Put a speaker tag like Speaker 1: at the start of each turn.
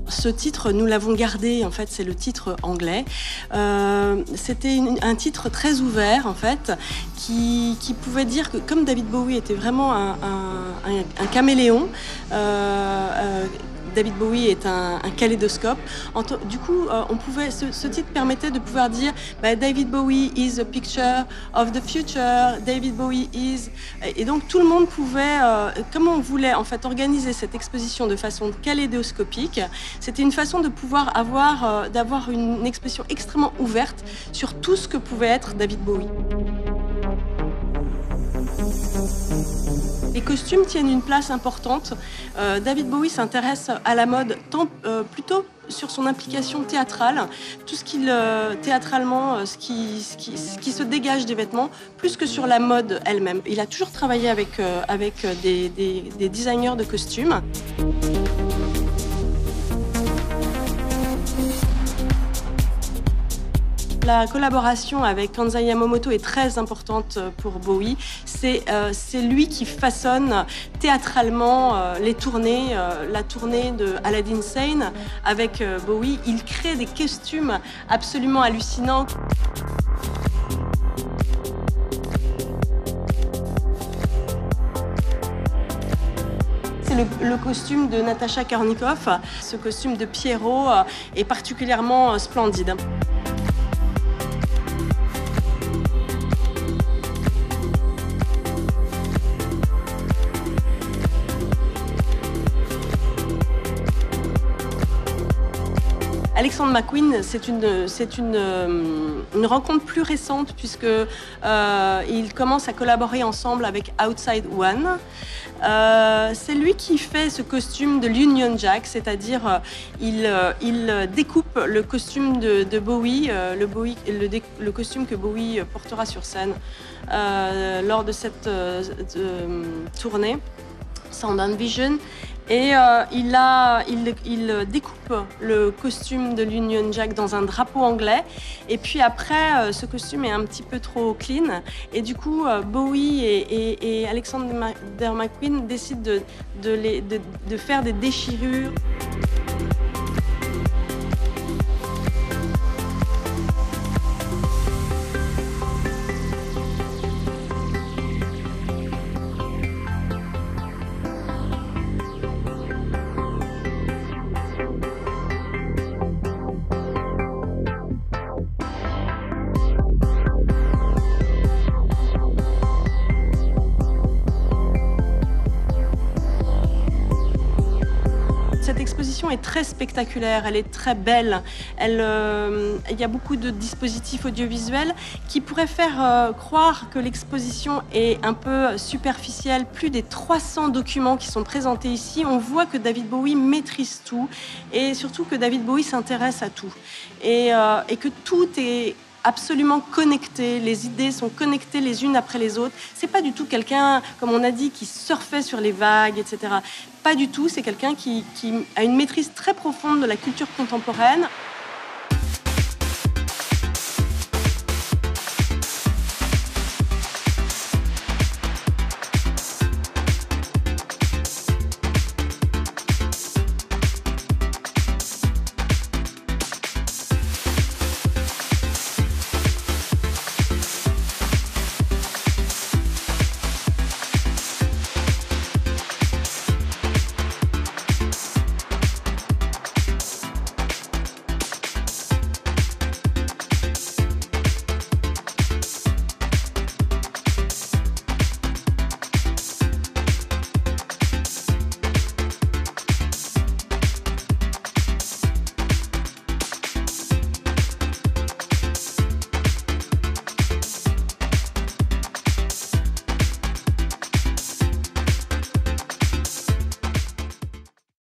Speaker 1: Ce titre, nous l'avons gardé, en fait, c'est le titre anglais. C'était un titre très ouvert, en fait, qui pouvait dire que, comme David Bowie était vraiment un caméléon, David Bowie est un kaléidoscope. Du coup, ce titre permettait de pouvoir dire David Bowie is a picture of the future, David Bowie is... Et donc, tout le monde pouvait, comme on voulait en fait organiser cette exposition de façon kaléidoscopique, c'était une façon de pouvoir d'avoir une expression extrêmement ouverte sur tout ce que pouvait être David Bowie. Les costumes tiennent une place importante. David Bowie s'intéresse à la mode plutôt sur son implication théâtrale, tout ce qu'il théâtralement, ce qui se dégage des vêtements, plus que sur la mode elle-même. Il a toujours travaillé avec des designers de costumes. La collaboration avec Kansai Yamamoto est très importante pour Bowie. C'est lui qui façonne théâtralement les tournées, la tournée de Aladdin Sane avec Bowie. Il crée des costumes absolument hallucinants. C'est le costume de Natasha Karnikoff. Ce costume de Pierrot est particulièrement splendide. Alexander McQueen, c'est une rencontre plus récente puisque ils commencent à collaborer ensemble avec Outside One. C'est lui qui fait ce costume de l'Union Jack, c'est-à-dire il découpe le costume de Bowie, le costume que Bowie portera sur scène lors de cette tournée Sound and Vision. Et il découpe le costume de l'Union Jack dans un drapeau anglais. Et puis après, ce costume est un petit peu trop clean. Et du coup, Bowie et Alexander McQueen décident de faire des déchirures. Cette exposition est très spectaculaire, elle est très belle. Il y a beaucoup de dispositifs audiovisuels qui pourraient faire croire que l'exposition est un peu superficielle. Plus des 300 documents qui sont présentés ici. On voit que David Bowie maîtrise tout et surtout que David Bowie s'intéresse à tout. Et que tout est absolument connecté, les idées sont connectées les unes après les autres. C'est pas du tout quelqu'un, comme on a dit, qui surfait sur les vagues, etc. Pas du tout, c'est quelqu'un qui a une maîtrise très profonde de la culture contemporaine.